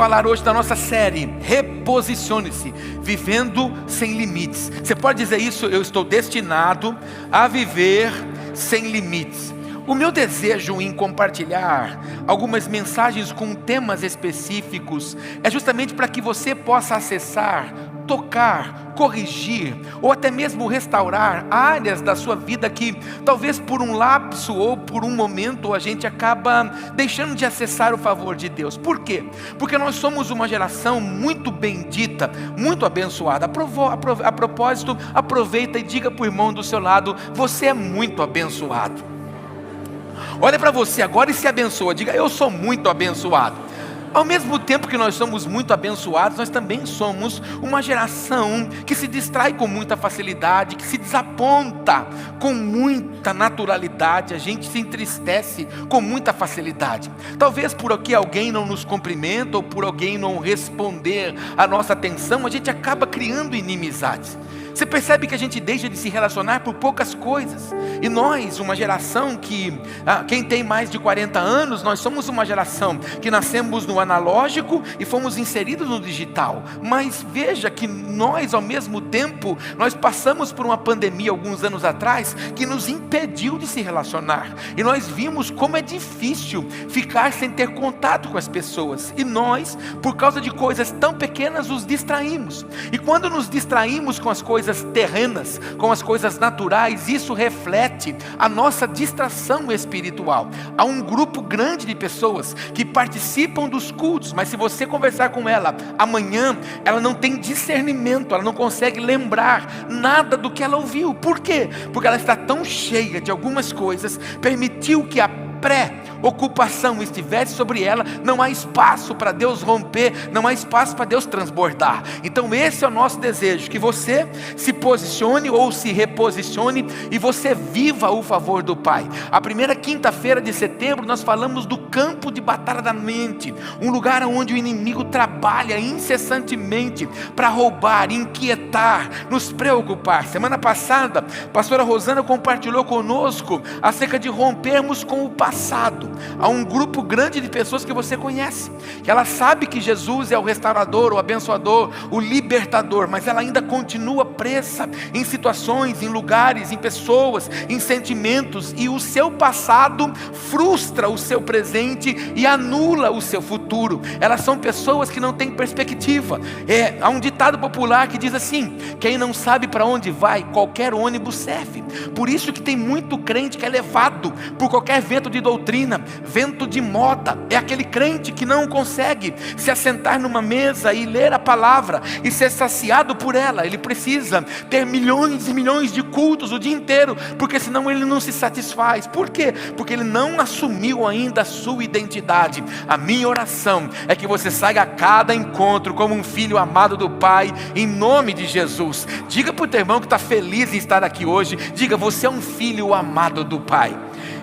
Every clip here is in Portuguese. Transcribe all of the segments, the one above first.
Falar hoje da nossa série Reposicione-se, vivendo sem limites. Você pode dizer isso? Eu estou destinado a viver sem limites. O meu desejo em compartilhar algumas mensagens com temas específicos é justamente para que você possa acessar, tocar, corrigir ou até mesmo restaurar áreas da sua vida que talvez por um lapso ou por um momento a gente acaba deixando de acessar o favor de Deus. Por quê? Porque nós somos uma geração muito bendita, muito abençoada. A propósito, aproveita e diga para o irmão do seu lado: você é muito abençoado. Olha para você agora e se abençoa, diga: eu sou muito abençoado. Ao mesmo tempo que nós somos muito abençoados, nós também somos uma geração que se distrai com muita facilidade, que se desaponta com muita naturalidade, a gente se entristece com muita facilidade. Talvez por aqui alguém não nos cumprimenta, ou por alguém não responder a nossa atenção, a gente acaba criando inimizades. Você percebe que a gente deixa de se relacionar por poucas coisas. E nós, uma geração que, quem tem mais de 40 anos, nós somos uma geração que nascemos no analógico e fomos inseridos no digital. Mas veja que nós, ao mesmo tempo, nós passamos por uma pandemia alguns anos atrás que nos impediu de se relacionar. E nós vimos como é difícil ficar sem ter contato com as pessoas. E nós, por causa de coisas tão pequenas, nos distraímos. E quando nos distraímos com as coisas terrenas, com as coisas naturais, isso reflete a nossa distração espiritual. Há um grupo grande de pessoas que participam dos cultos, mas se você conversar com ela amanhã, ela não tem discernimento, ela não consegue lembrar nada do que ela ouviu. Por quê? Porque ela está tão cheia de algumas coisas, permitiu que a pré-ocupação estivesse sobre ela. Não há espaço para Deus romper, não há espaço para Deus transbordar. Então esse é o nosso desejo, que você se posicione ou se reposicione e você viva o favor do Pai. A primeira quinta-feira de setembro nós falamos do campo de batalha da mente, um lugar onde o inimigo trabalha incessantemente para roubar, inquietar, nos preocupar. Semana passada a pastora Rosana compartilhou conosco acerca de rompermos com o passado. Há um grupo grande de pessoas que você conhece, que ela sabe que Jesus é o restaurador, o abençoador, o libertador, mas ela ainda continua presa em situações, em lugares, em pessoas, em sentimentos, e o seu passado frustra o seu presente e anula o seu futuro. Elas são pessoas que não têm perspectiva. Há um ditado popular que diz assim: quem não sabe para onde vai, qualquer ônibus serve. Por isso que tem muito crente que é levado por qualquer vento de doutrina, vento de moda. É aquele crente que não consegue se assentar numa mesa e ler a palavra e ser saciado por ela. Ele precisa ter milhões e milhões de cultos o dia inteiro, porque senão ele não se satisfaz. Por quê? Porque ele não assumiu ainda a sua identidade. A minha oração é que você saia a cada encontro como um filho amado do Pai, em nome de Jesus. Diga para o teu irmão que está feliz em estar aqui hoje, diga: você é um filho amado do Pai.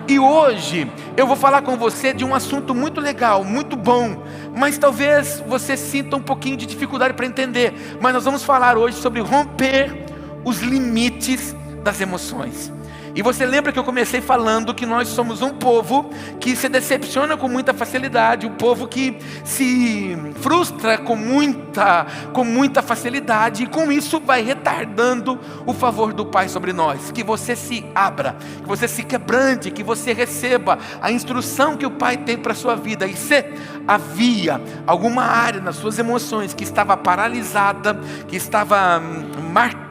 E hoje eu vou falar com você de um assunto muito legal, muito bom, mas talvez você sinta um pouquinho de dificuldade para entender. Mas nós vamos falar hoje sobre romper os limites das emoções. E você lembra que eu comecei falando que nós somos um povo que se decepciona com muita facilidade, um povo que se frustra com muita facilidade, e com isso vai retardando o favor do Pai sobre nós. Que você se abra, que você se quebrante, que você receba a instrução que o Pai tem para a sua vida. E se havia alguma área nas suas emoções que estava paralisada, que estava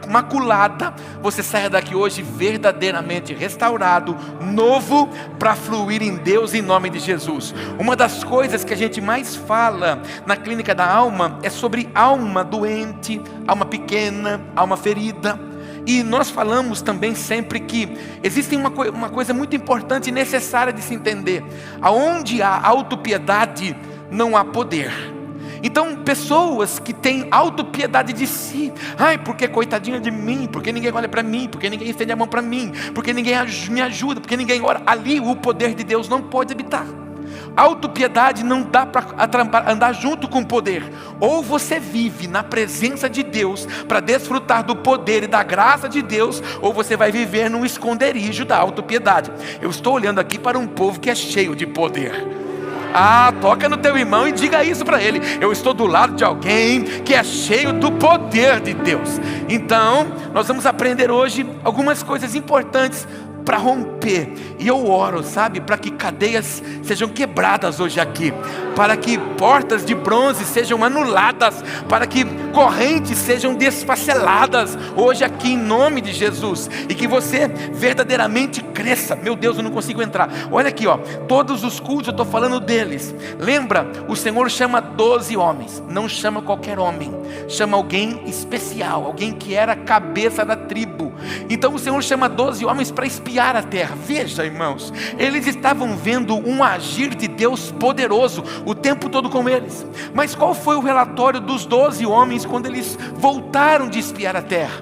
maculada, você saia daqui hoje verdadeiramente restaurado, novo, para fluir em Deus, em nome de Jesus. Uma das coisas que a gente mais fala na clínica da alma é sobre alma doente, alma pequena, alma ferida. E nós falamos também sempre que existe uma coisa muito importante e necessária de se entender: aonde há autopiedade, não há poder. Então pessoas que têm autopiedade de si, ai, porque coitadinha de mim, porque ninguém olha para mim, porque ninguém estende a mão para mim, porque ninguém me ajuda, porque ninguém ora, ali o poder de Deus não pode habitar. Autopiedade não dá para andar junto com o poder. Ou você vive na presença de Deus para desfrutar do poder e da graça de Deus, ou você vai viver num esconderijo da autopiedade. Eu estou olhando aqui para um povo que é cheio de poder. Toca no teu irmão e diga isso para ele: eu estou do lado de alguém que é cheio do poder de Deus. Então, nós vamos aprender hoje algumas coisas importantes para romper, e eu oro, sabe, para que cadeias sejam quebradas hoje aqui, para que portas de bronze sejam anuladas, para que correntes sejam desfaceladas hoje aqui em nome de Jesus, e que você verdadeiramente cresça. Meu Deus, eu não consigo entrar. Olha aqui, ó, todos os cultos eu estou falando deles. Lembra, o Senhor chama 12 homens, não chama qualquer homem, chama alguém especial, alguém que era a cabeça da tribo. Então o Senhor chama 12 homens para espiar a terra. Veja, irmãos, eles estavam vendo um agir de Deus poderoso o tempo todo com eles. Mas qual foi o relatório dos 12 homens quando eles voltaram de espiar a terra?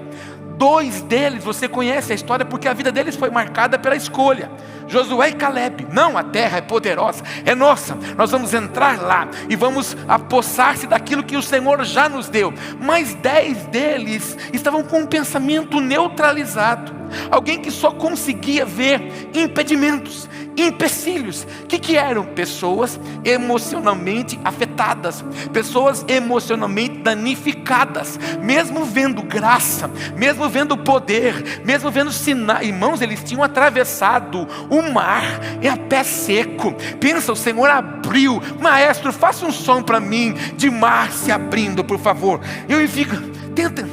2 deles, você conhece a história, porque a vida deles foi marcada pela escolha: Josué e Caleb. Não, a terra é poderosa, é nossa, nós vamos entrar lá e vamos apossar-se daquilo que o Senhor já nos deu. Mas 10 deles estavam com um pensamento neutralizado, alguém que só conseguia ver impedimentos, empecilhos. O que eram? Pessoas emocionalmente afetadas, pessoas emocionalmente danificadas, mesmo vendo graça, mesmo vendo poder, mesmo vendo sinais. Irmãos, eles tinham atravessado o mar a pé seco. Pensa, o Senhor abriu. Maestro, faça um som para mim de mar se abrindo, por favor. Eu fico, tenta.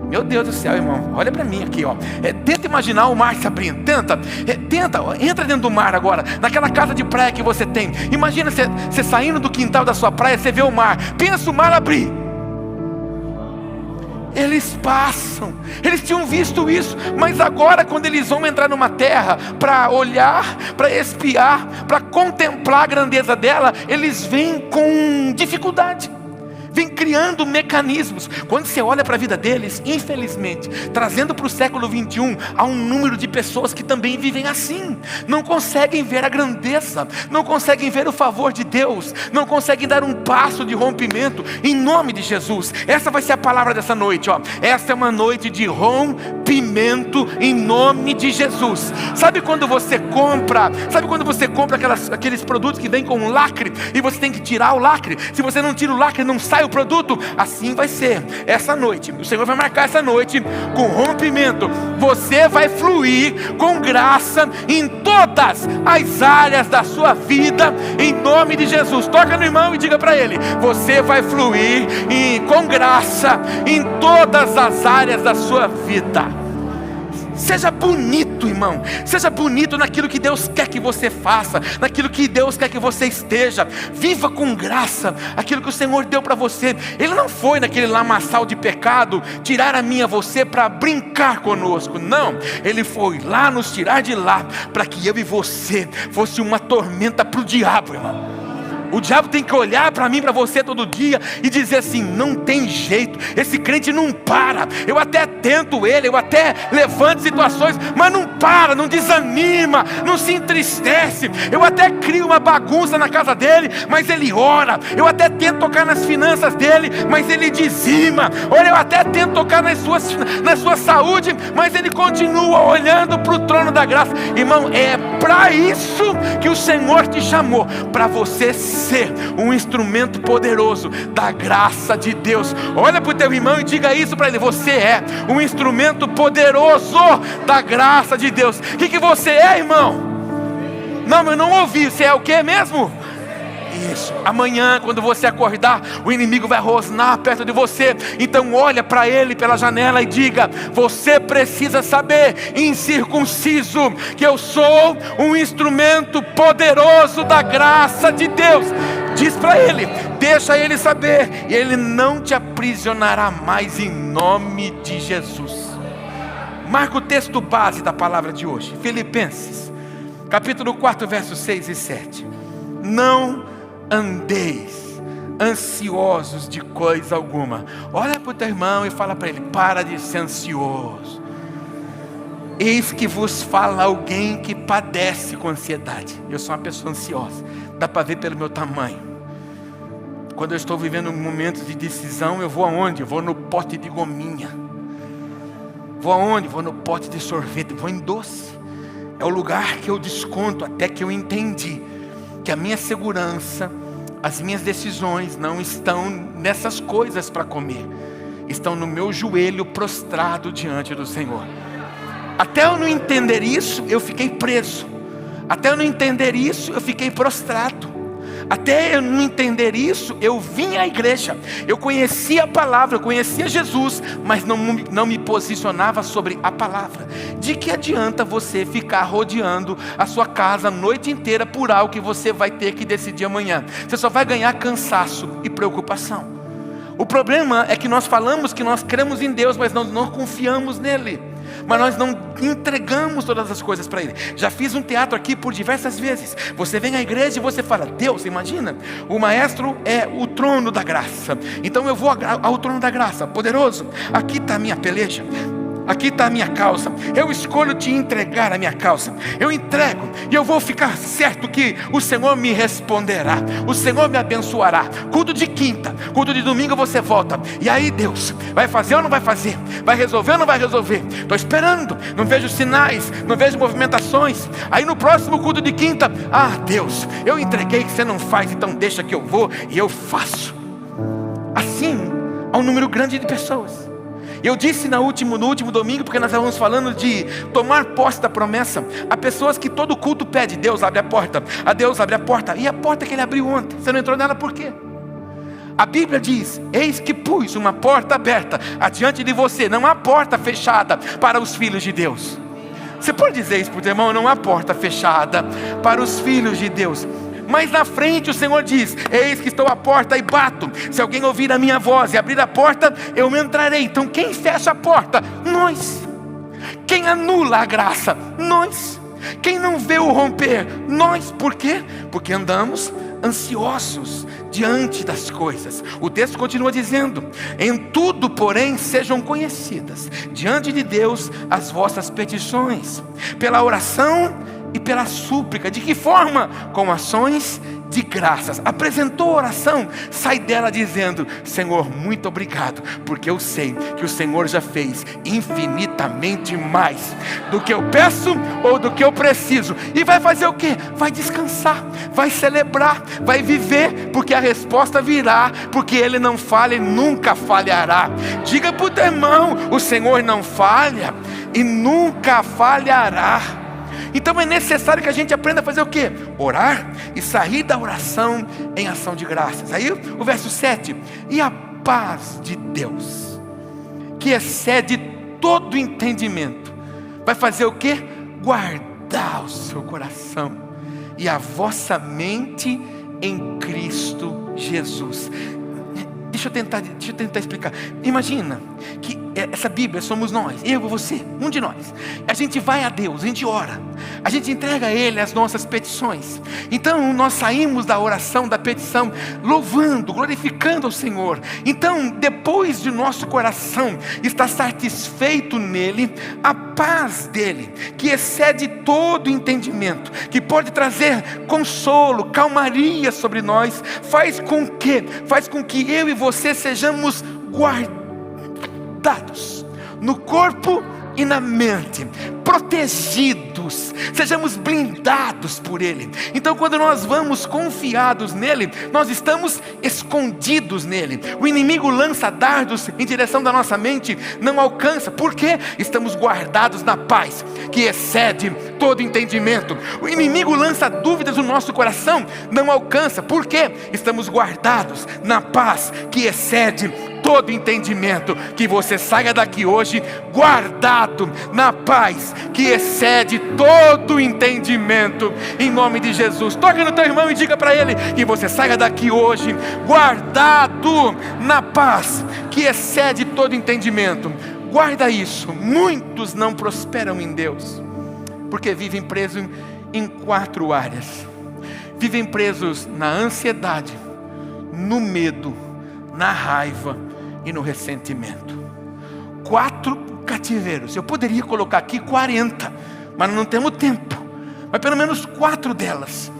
Meu Deus do céu, irmão, olha para mim aqui, ó. Tenta imaginar o mar se abrindo. Tenta, entra dentro do mar agora, naquela casa de praia que você tem. Imagina você saindo do quintal da sua praia, você vê o mar. Pensa o mar abrir. Eles passam, eles tinham visto isso, mas agora quando eles vão entrar numa terra para olhar, para espiar, para contemplar a grandeza dela, eles vêm com dificuldade, vem criando mecanismos. Quando você olha para a vida deles, infelizmente, trazendo para o século 21, há um número de pessoas que também vivem assim, não conseguem ver a grandeza, não conseguem ver o favor de Deus, não conseguem dar um passo de rompimento. Em nome de Jesus, essa vai ser a palavra dessa noite, ó. Essa é uma noite de rompimento em nome de Jesus. Sabe quando você compra aqueles produtos que vêm com um lacre, e você tem que tirar o lacre? Se você não tira o lacre, não sai o produto. Assim vai ser essa noite. O Senhor vai marcar essa noite com rompimento. Você vai fluir com graça em todas as áreas da sua vida, em nome de Jesus. Toca no irmão e diga para ele: você vai fluir com graça em todas as áreas da sua vida. Seja bonito, irmão. Seja bonito naquilo que Deus quer que você faça, naquilo que Deus quer que você esteja. Viva com graça aquilo que o Senhor deu para você. Ele não foi naquele lamaçal de pecado tirar a mim e a você para brincar conosco. Não, Ele foi lá nos tirar de lá para que eu e você fosse uma tormenta para o diabo, irmão. O diabo tem que olhar para mim, para você todo dia e dizer assim: não tem jeito, esse crente não para. Eu até tento ele, eu até levanto situações, mas não para, não desanima, não se entristece. Eu até crio uma bagunça na casa dele, mas ele ora. Eu até tento tocar nas finanças dele, mas ele dizima. Olha, eu até tento tocar na sua saúde, mas ele continua olhando para o trono da graça. Irmão, é para isso que o Senhor te chamou, para você ser um instrumento poderoso da graça de Deus. Olha para o teu irmão e diga isso para ele: você é um instrumento poderoso da graça de Deus. O que você é, irmão? Não, eu não ouvi. Você é o que mesmo? Isso. Amanhã, quando você acordar, o inimigo vai rosnar perto de você. Então olha para ele pela janela e diga: você precisa saber, incircunciso, que eu sou um instrumento poderoso da graça de Deus. Diz para ele, deixa ele saber, e ele não te aprisionará mais em nome de Jesus. Marca o texto base da palavra de hoje, Filipenses capítulo 4, versos 6 e 7. Não andeis ansiosos de coisa alguma. Olha para o teu irmão e fala para ele: para de ser ansioso. Eis que vos fala alguém que padece com ansiedade. Eu sou uma pessoa ansiosa, dá para ver pelo meu tamanho. Quando eu estou vivendo momentos de decisão, eu vou aonde? Eu vou no pote de gominha. Vou aonde? Vou no pote de sorvete, vou em doce. É o lugar que eu desconto até que eu entendi que a minha segurança, as minhas decisões não estão nessas coisas para comer, estão no meu joelho prostrado diante do Senhor. Até eu não entender isso, eu fiquei preso. Até eu não entender isso, eu fiquei prostrado. Até eu não entender isso, eu vim à igreja. Eu conhecia a palavra, eu conhecia Jesus, mas não me posicionava sobre a palavra. De que adianta você ficar rodeando a sua casa a noite inteira por algo que você vai ter que decidir amanhã? Você só vai ganhar cansaço e preocupação. O problema é que nós falamos que nós cremos em Deus, mas nós não confiamos nele. Mas nós não entregamos todas as coisas para Ele. Já fiz um teatro aqui por diversas vezes. Você vem à igreja e você fala: Deus, imagina, o maestro é o trono da graça. Então eu vou ao trono da graça, poderoso. Aqui está a minha peleja, aqui está a minha causa. Eu escolho te entregar a minha causa. Eu entrego e eu vou ficar certo que o Senhor me responderá, o Senhor me abençoará. Culto de quinta, culto de domingo você volta. E aí Deus vai fazer ou não vai fazer? Vai resolver ou não vai resolver? Estou esperando, não vejo sinais, não vejo movimentações. Aí no próximo culto de quinta: ah Deus, eu entreguei que você não faz, então deixa que eu vou e eu faço. Assim há um número grande de pessoas. Eu disse no último domingo, porque nós estávamos falando de tomar posse da promessa. Há pessoas que todo culto pede: Deus abre a porta, a Deus abre a porta. E a porta que Ele abriu ontem, você não entrou nela por quê? A Bíblia diz: eis que pus uma porta aberta adiante de você. Não há porta fechada para os filhos de Deus. Você pode dizer isso para o teu irmão: não há porta fechada para os filhos de Deus. Mas na frente o Senhor diz: eis que estou à porta e bato. Se alguém ouvir a minha voz e abrir a porta, eu me entrarei. Então quem fecha a porta? Nós. Quem anula a graça? Nós. Quem não vê o romper? Nós. Por quê? Porque andamos ansiosos diante das coisas. O texto continua dizendo: em tudo, porém, sejam conhecidas diante de Deus as vossas petições, pela oração e pela súplica. De que forma? Com ações de graças. Apresentou a oração, sai dela dizendo: Senhor, muito obrigado, porque eu sei que o Senhor já fez infinitamente mais do que eu peço ou do que eu preciso. E vai fazer o quê? Vai descansar, vai celebrar, vai viver, porque a resposta virá, porque Ele não falha e nunca falhará. Diga para o teu irmão: o Senhor não falha e nunca falhará. Então é necessário que a gente aprenda a fazer o quê? Orar e sair da oração em ação de graças. Aí o verso 7: e a paz de Deus, que excede todo entendimento, vai fazer o quê? Guardar o seu coração e a vossa mente em Cristo Jesus. Deixa eu tentar explicar. Imagina que essa Bíblia somos nós, eu e você, um de nós. A gente vai a Deus, a gente ora, a gente entrega a Ele as nossas petições. Então nós saímos da oração, da petição, louvando, glorificando ao Senhor. Então depois de nosso coração estar satisfeito nele, a paz dele, que excede todo entendimento, que pode trazer consolo, calmaria sobre nós, faz com que eu e você sejamos guardados no corpo e na mente, protegidos, sejamos blindados por Ele. Então quando nós vamos confiados nele, nós estamos escondidos nele. O inimigo lança dardos em direção da nossa mente, não alcança. Por quê? Estamos guardados na paz que excede todo entendimento. O inimigo lança dúvidas no nosso coração, não alcança. Por quê? Estamos guardados na paz que excede todo entendimento. Que você saia daqui hoje guardado na paz que excede todo entendimento, em nome de Jesus. Toque no teu irmão e diga para ele que você saia daqui hoje guardado na paz que excede todo entendimento. Guarda isso. Muitos não prosperam em Deus porque vivem presos em 4 áreas. Vivem presos na ansiedade, no medo, na raiva e no ressentimento. 4 cativeiros. Eu poderia colocar aqui 40, mas não temos tempo. Mas pelo menos 4 delas.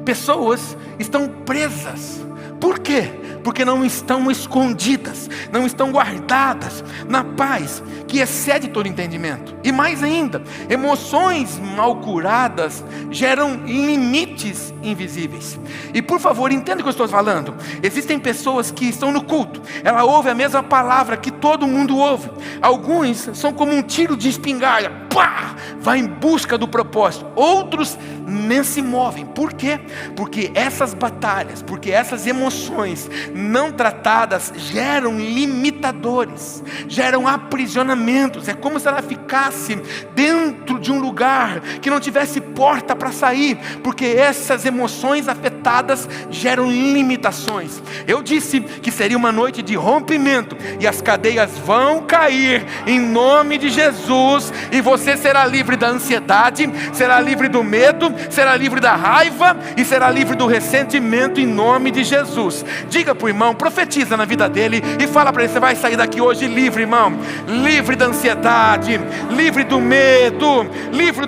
Pessoas estão presas. Por quê? Porque não estão escondidas, não estão guardadas na paz que excede todo entendimento. E mais ainda, emoções mal curadas geram limites invisíveis. E por favor, entenda o que eu estou falando. Existem pessoas que estão no culto, ela ouve a mesma palavra que todo mundo ouve. Alguns são como um tiro de espingarda, pá, vai em busca do propósito. Outros nem se movem. Por quê? Porque essas batalhas, porque essas emoções não tratadas geram limitadores, geram aprisionamentos. É como se ela ficasse dentro de um lugar que não tivesse porta para sair, porque essas emoções afetadas geram limitações. Eu disse que seria uma noite de rompimento, e as cadeias vão cair em nome de Jesus, e você será livre da ansiedade, será livre do medo, será livre da raiva e será livre do ressentimento em nome de Jesus. Diga para o irmão, profetiza na vida dele e fala para ele: você vai sair daqui hoje livre, irmão, livre da ansiedade, livre do medo, livre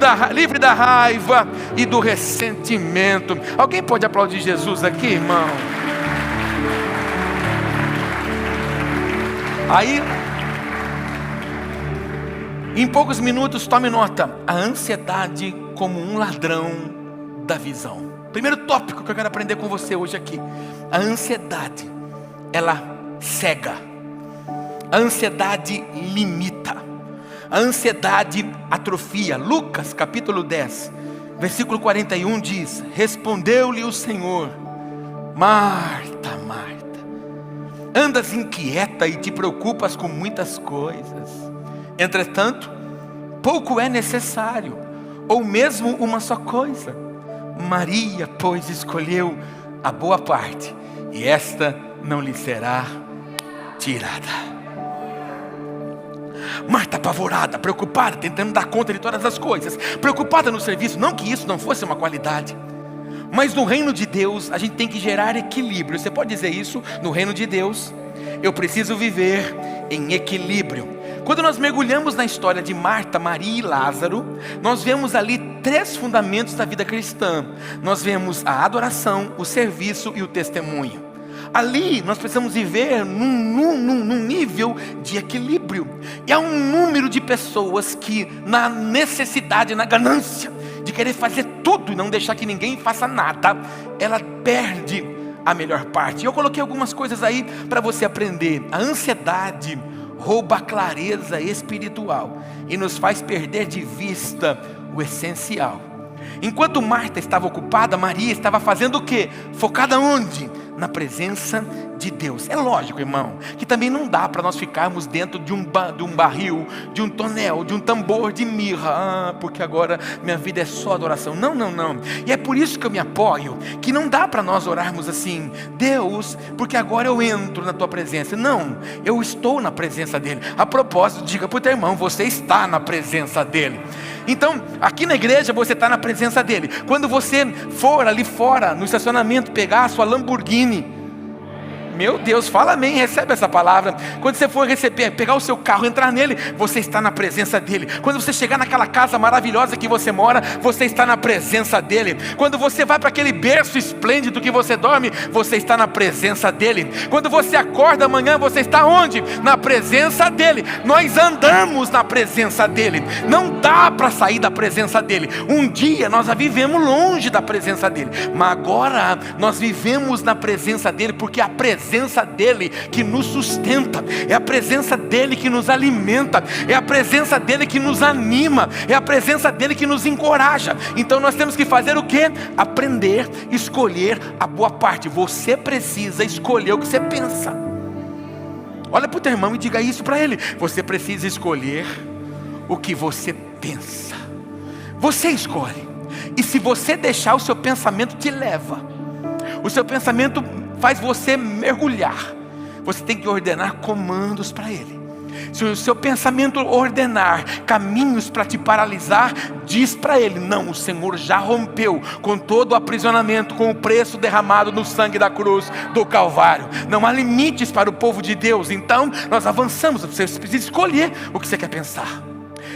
da raiva e do ressentimento. Alguém pode aplaudir Jesus aqui, irmão? Aí, em poucos minutos, tome nota: a ansiedade como um ladrão da visão. Primeiro tópico que eu quero aprender com você hoje aqui: a ansiedade, ela cega, a ansiedade limita, a ansiedade atrofia. Lucas capítulo 10, versículo 41 diz: respondeu-lhe o Senhor: Marta, Marta, andas inquieta e te preocupas com muitas coisas. Entretanto, pouco é necessário, ou mesmo uma só coisa. Maria, pois, escolheu a boa parte, e esta não lhe será tirada. Marta apavorada, preocupada, tentando dar conta de todas as coisas, preocupada no serviço. Não que isso não fosse uma qualidade, mas no reino de Deus a gente tem que gerar equilíbrio. Você pode dizer isso? No reino de Deus eu preciso viver em equilíbrio. Quando nós mergulhamos na história de Marta, Maria e Lázaro, nós vemos ali 3 fundamentos da vida cristã. Nós vemos a adoração, o serviço e o testemunho. Ali nós precisamos viver num nível de equilíbrio. E há um número de pessoas que, na necessidade, na ganância de querer fazer tudo e não deixar que ninguém faça nada, ela perde a melhor parte. Eu coloquei algumas coisas aí para você aprender. A ansiedade rouba a clareza espiritual e nos faz perder de vista o essencial. Enquanto Marta estava ocupada, Maria estava fazendo o quê? Focada onde? Na presença de Deus. É lógico, irmão, que também não dá para nós ficarmos dentro de um barril, de um tonel, de um tambor de mirra, porque agora minha vida é só adoração. Não, não, não. E é por isso que eu me apoio, que não dá para nós orarmos assim: Deus, porque agora eu entro na tua presença. Não, eu estou na presença dele. A propósito, diga para o teu irmão: você está na presença dele. Então, aqui na igreja você está na presença dele. Quando você for ali fora, no estacionamento, pegar a sua Lamborghini, meu Deus, fala amém, recebe essa palavra. Quando você for pegar o seu carro, entrar nele, você está na presença dele. Quando você chegar naquela casa maravilhosa que você mora, você está na presença dele. Quando você vai para aquele berço esplêndido que você dorme, você está na presença dele. Quando você acorda amanhã, você está onde? Na presença dele. Nós andamos na presença dele. Não dá para sair da presença dele. Um dia nós já vivemos longe da presença dele, mas agora nós vivemos na presença dele, porque a presença dele que nos sustenta, é a presença dele que nos alimenta, é a presença dele que nos anima, é a presença dele que nos encoraja. Então nós temos que fazer o quê? Aprender, escolher a boa parte. Você precisa escolher o que você pensa. Olha para o teu irmão e diga isso para ele: você precisa escolher o que você pensa. Você escolhe. E se você deixar, o seu pensamento te leva. O seu pensamento faz você mergulhar. Você tem que ordenar comandos para ele. Se o seu pensamento ordenar caminhos para te paralisar, diz para ele: não, o Senhor já rompeu com todo o aprisionamento, com o preço derramado no sangue da cruz do Calvário. Não há limites para o povo de Deus. Então nós avançamos. Você precisa escolher o que você quer pensar.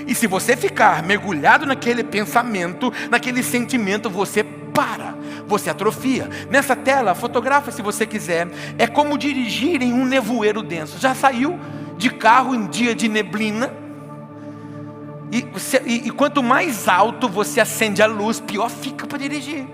E se você ficar mergulhado naquele pensamento, naquele sentimento, você para, você atrofia. Nessa tela, fotografa se você quiser. É como dirigir em um nevoeiro denso. Já saiu de carro em dia de neblina? E quanto mais alto você acende a luz, pior fica para dirigir.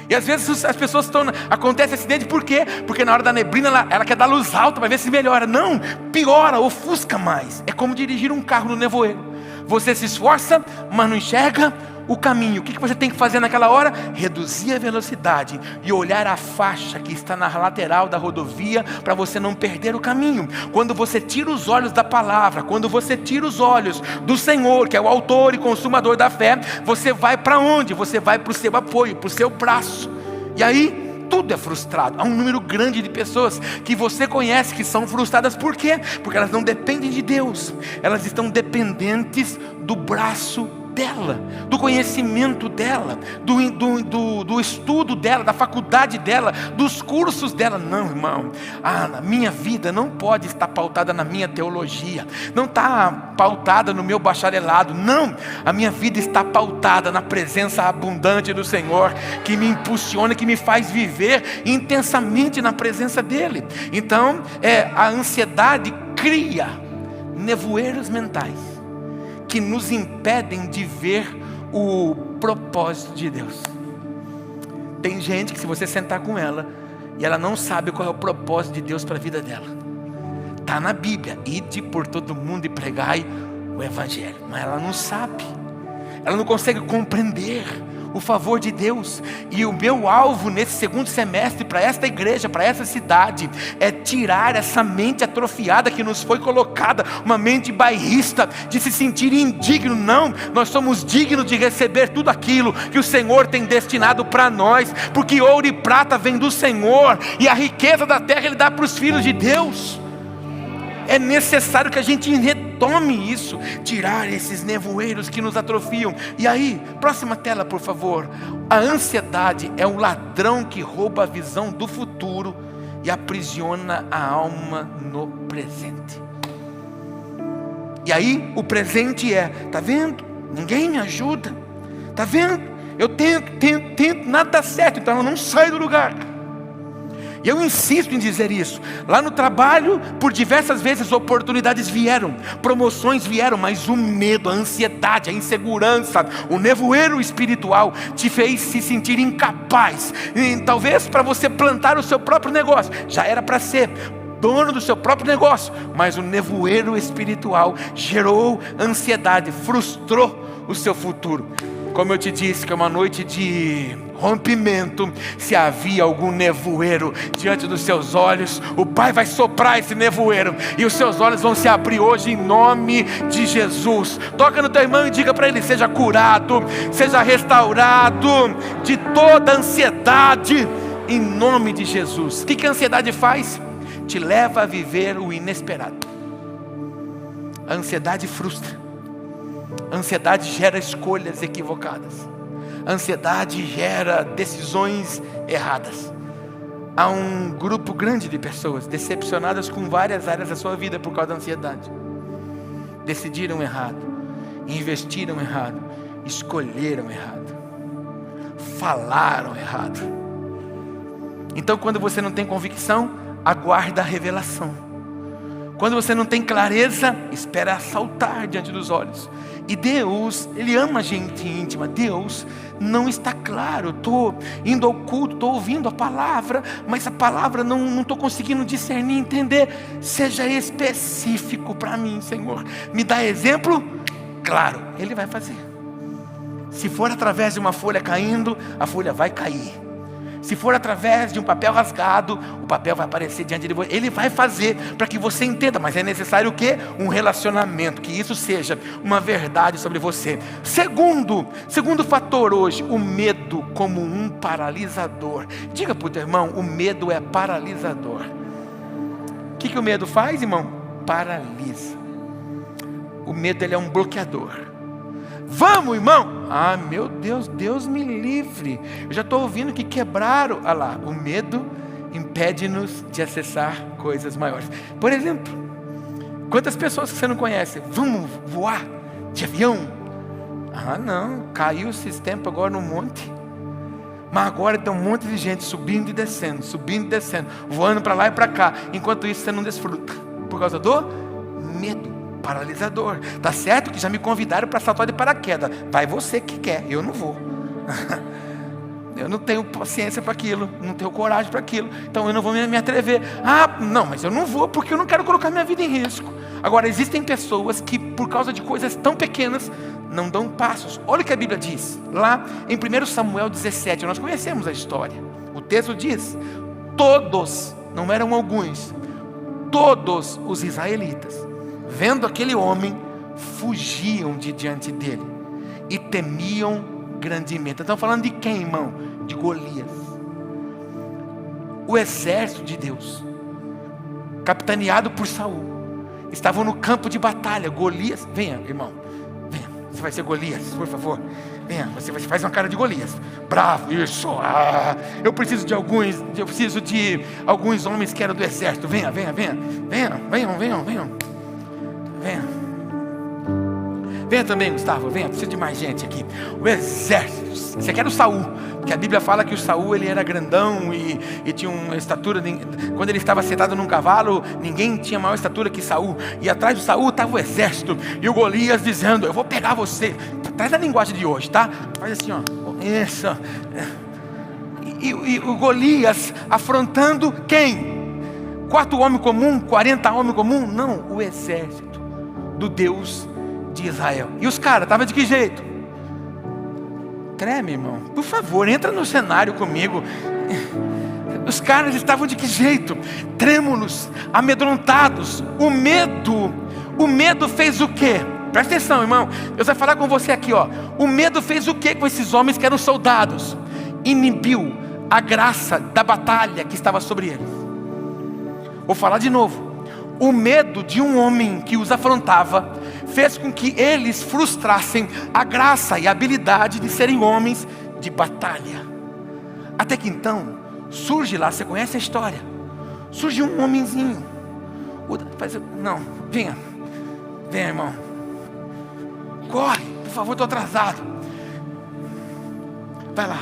E às vezes as pessoas acontece acidente, por quê? Porque na hora da neblina ela quer dar luz alta para ver se melhora. Não, piora, ofusca mais. É como dirigir um carro no nevoeiro. Você se esforça, mas não enxerga o caminho. O que você tem que fazer naquela hora? Reduzir a velocidade e olhar a faixa que está na lateral da rodovia, para você não perder o caminho. Quando você tira os olhos da palavra, quando você tira os olhos do Senhor, que é o autor e consumador da fé, você vai para onde? Você vai para o seu apoio, para o seu braço. E aí tudo é frustrado. Há um número grande de pessoas que você conhece que são frustradas. Por quê? Porque elas não dependem de Deus. Elas estão dependentes do braço dela, do conhecimento dela, do estudo dela, da faculdade dela, dos cursos dela. Não, irmão, a minha vida não pode estar pautada na minha teologia, não está pautada no meu bacharelado. Não, a minha vida está pautada na presença abundante do Senhor, que me impulsiona, que me faz viver intensamente na presença dEle. Então, a ansiedade cria nevoeiros mentais que nos impedem de ver o propósito de Deus. Tem gente que, se você sentar com ela e ela não sabe qual é o propósito de Deus para a vida dela, está na Bíblia: ide por todo mundo e pregai o Evangelho, mas ela não sabe, ela não consegue compreender o favor de Deus. E o meu alvo nesse segundo semestre para esta igreja, para essa cidade, é tirar essa mente atrofiada que nos foi colocada, uma mente bairrista, de se sentir indigno. Não, nós somos dignos de receber tudo aquilo que o Senhor tem destinado para nós, porque ouro e prata vem do Senhor, e a riqueza da terra Ele dá para os filhos de Deus. É necessário que a gente retome isso, tirar esses nevoeiros que nos atrofiam. E aí, próxima tela por favor. A ansiedade é um ladrão que rouba a visão do futuro e aprisiona a alma no presente. E aí o presente tá vendo? Ninguém me ajuda. Tá vendo? Eu tento, nada dá certo, então eu não saio do lugar. E eu insisto em dizer isso. Lá no trabalho, por diversas vezes oportunidades vieram, promoções vieram, mas o medo, a ansiedade, a insegurança, o nevoeiro espiritual te fez se sentir incapaz. E talvez para você plantar o seu próprio negócio, já era para ser dono do seu próprio negócio, mas o nevoeiro espiritual gerou ansiedade, frustrou o seu futuro. Como eu te disse, que é uma noite de rompimento. Se havia algum nevoeiro diante dos seus olhos, o Pai vai soprar esse nevoeiro e os seus olhos vão se abrir hoje em nome de Jesus. Toca no teu irmão e diga para ele: seja curado, seja restaurado de toda ansiedade em nome de Jesus. O que a ansiedade faz? Te leva a viver o inesperado. A ansiedade frustra. A ansiedade gera escolhas equivocadas. A ansiedade gera decisões erradas. Há um grupo grande de pessoas decepcionadas com várias áreas da sua vida por causa da ansiedade. Decidiram errado, investiram errado, escolheram errado, falaram errado. Então, quando você não tem convicção, aguarda a revelação. Quando você não tem clareza, espera saltar diante dos olhos. E Deus, Ele ama a gente íntima. Deus não está claro. Estou indo ao culto, estou ouvindo a palavra, mas a palavra não estou conseguindo discernir, entender. Seja específico para mim, Senhor. Me dá exemplo? Claro, Ele vai fazer. Se for através de uma folha caindo, a folha vai cair. Se for através de um papel rasgado, o papel vai aparecer diante de você. Ele vai fazer para que você entenda. Mas é necessário o quê? Um relacionamento. Que isso seja uma verdade sobre você. Segundo fator hoje, o medo como um paralisador. Diga para o teu irmão: o medo é paralisador. O que o medo faz, irmão? Paralisa. O medo, ele é um bloqueador. Vamos, irmão. Ah, meu Deus, Deus me livre. Eu já estou ouvindo que quebraram. Olha lá, o medo impede-nos de acessar coisas maiores. Por exemplo, quantas pessoas que você não conhece? Vamos voar de avião? Ah, não, caiu esses tempos agora no monte. Mas agora tem um monte de gente subindo e descendo, voando para lá e para cá. Enquanto isso você não desfruta, por causa do medo paralisador. Tá certo que já me convidaram para saltar de paraquedas. Vai você que quer, eu não vou. Eu não tenho paciência para aquilo, não tenho coragem para aquilo, então eu não vou me atrever. Não, mas eu não vou porque eu não quero colocar minha vida em risco. Agora, existem pessoas que por causa de coisas tão pequenas não dão passos. Olha o que a Bíblia diz, lá em 1 Samuel 17, nós conhecemos a história. O texto diz, todos, não eram alguns, todos os israelitas, vendo aquele homem, fugiam de diante dele e temiam grandemente. Estão falando de quem, irmão? De Golias. O exército de Deus, capitaneado por Saul, estavam no campo de batalha. Golias, venha, irmão, venha, você vai ser Golias, por favor. Venha, você faz uma cara de Golias. Bravo, isso. Eu preciso de alguns homens que eram do exército. Venham. Venha também, Gustavo, venha, preciso de mais gente aqui. O exército, você quer o Saul, porque a Bíblia fala que o Saul, ele era grandão e tinha uma estatura, quando ele estava sentado num cavalo, ninguém tinha maior estatura que Saul, e atrás do Saul estava o exército, e o Golias dizendo, eu vou pegar você. Traz a linguagem de hoje, tá? Faz assim, ó, isso. E o Golias afrontando quem? 4 homens comum, 40 homens comum? Não, o exército do Deus de Israel. E os caras estavam de que jeito? Treme, irmão, por favor, entra no cenário comigo. Os caras estavam de que jeito? Trêmulos, amedrontados. O medo fez o quê? Presta atenção, irmão, Deus vai falar com você aqui, ó. O medo fez o quê com esses homens que eram soldados? Inibiu a graça da batalha que estava sobre eles. Vou falar de novo. O medo de um homem que os afrontava fez com que eles frustrassem a graça e a habilidade de serem homens de batalha. Até que então, surge lá, você conhece a história, surge um homenzinho. Não, venha, irmão, corre, por favor, estou atrasado. Vai lá.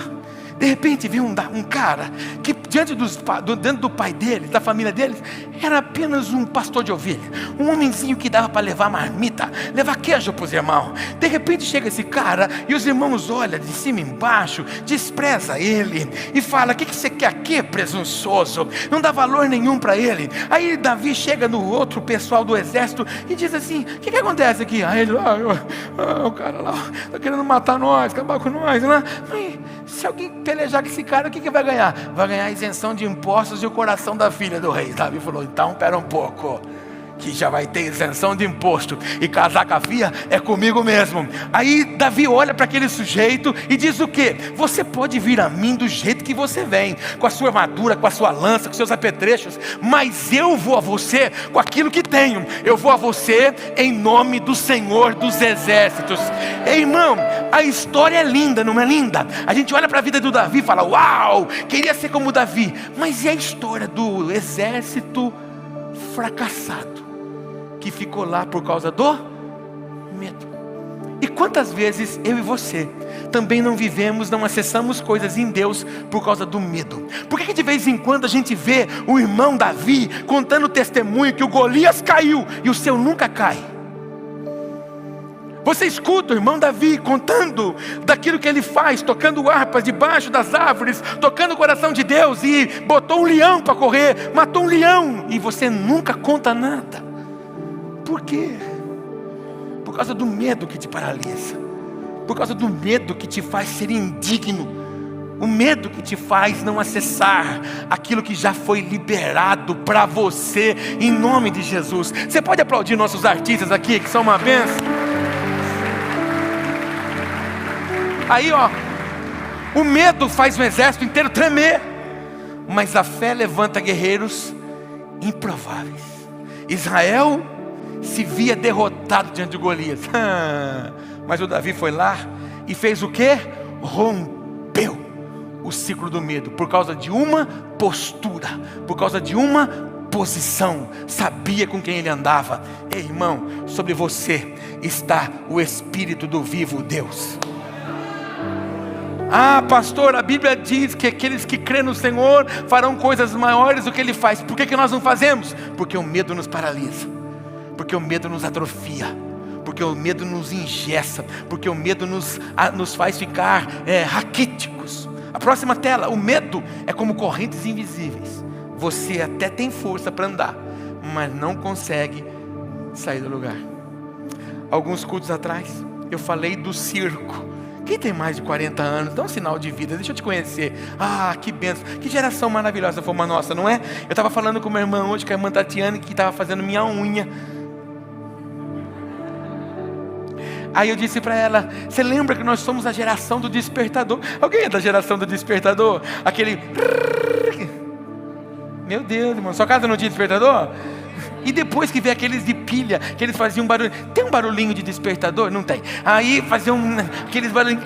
De repente viu um cara que dentro do pai dele, da família deles, era apenas um pastor de ovelha, um homenzinho que dava para levar marmita, levar queijo para os irmãos. De repente chega esse cara e os irmãos olham de cima e embaixo, despreza ele e fala, o que você quer aqui, presunçoso? Não dá valor nenhum para ele. Aí Davi chega no outro pessoal do exército e diz assim, o que acontece aqui? Aí ele, o cara lá está querendo matar nós, acabar com nós, né? Se alguém pelejar com esse cara, o que vai ganhar? Vai ganhar a isenção de impostos e o coração da filha do rei. Davi falou, então pera um pouco, que já vai ter isenção de imposto, e casar com a filha é comigo mesmo. Aí Davi olha para aquele sujeito e diz o quê? Você pode vir a mim do jeito que você vem, com a sua armadura, com a sua lança, com seus apetrechos, mas eu vou a você com aquilo que tenho. Eu vou a você em nome do Senhor dos Exércitos. Ei, irmão, a história é linda, não é linda? A gente olha para a vida do Davi e fala, uau, queria ser como Davi. Mas e a história do exército fracassado, que ficou lá por causa do medo? E quantas vezes eu e você também não vivemos, não acessamos coisas em Deus por causa do medo? Por que de vez em quando a gente vê o irmão Davi contando testemunho que o Golias caiu e o seu nunca cai? Você escuta o irmão Davi contando daquilo que ele faz, tocando harpas debaixo das árvores, tocando o coração de Deus, e botou um leão para correr, matou um leão, e você nunca conta nada. Por quê? Por causa do medo que te paralisa, por causa do medo que te faz ser indigno, o medo que te faz não acessar aquilo que já foi liberado para você, em nome de Jesus. Você pode aplaudir nossos artistas aqui, que são uma bênção. Aí ó, o medo faz o exército inteiro tremer, mas a fé levanta guerreiros improváveis. Israel se via derrotado diante de Golias, mas o Davi foi lá e fez o que? Rompeu o ciclo do medo, por causa de uma postura, por causa de uma posição, sabia com quem ele andava. Ei, irmão, sobre você está o Espírito do vivo Deus. Ah, pastor, a Bíblia diz que aqueles que crêem no Senhor farão coisas maiores do que Ele faz. Por que nós não fazemos? Porque o medo nos paralisa, porque o medo nos atrofia, porque o medo nos engessa, porque o medo nos faz ficar raquíticos. A próxima tela: o medo é como correntes invisíveis. Você até tem força para andar, mas não consegue sair do lugar. Alguns cultos atrás, eu falei do circo. Quem tem mais de 40 anos, dá um sinal de vida, deixa eu te conhecer. Ah, que bênção, que geração maravilhosa foi uma nossa, não é? Eu estava falando com minha irmã hoje, com a irmã Tatiane, que estava fazendo minha unha. Aí eu disse para ela: você lembra que nós somos a geração do despertador? Alguém é da geração do despertador? Aquele... Meu Deus, irmão, sua casa não tinha despertador? E depois que veio aqueles de pilha, que eles faziam barulho. Tem um barulhinho de despertador? Não tem. Aí faziam aqueles barulhinhos.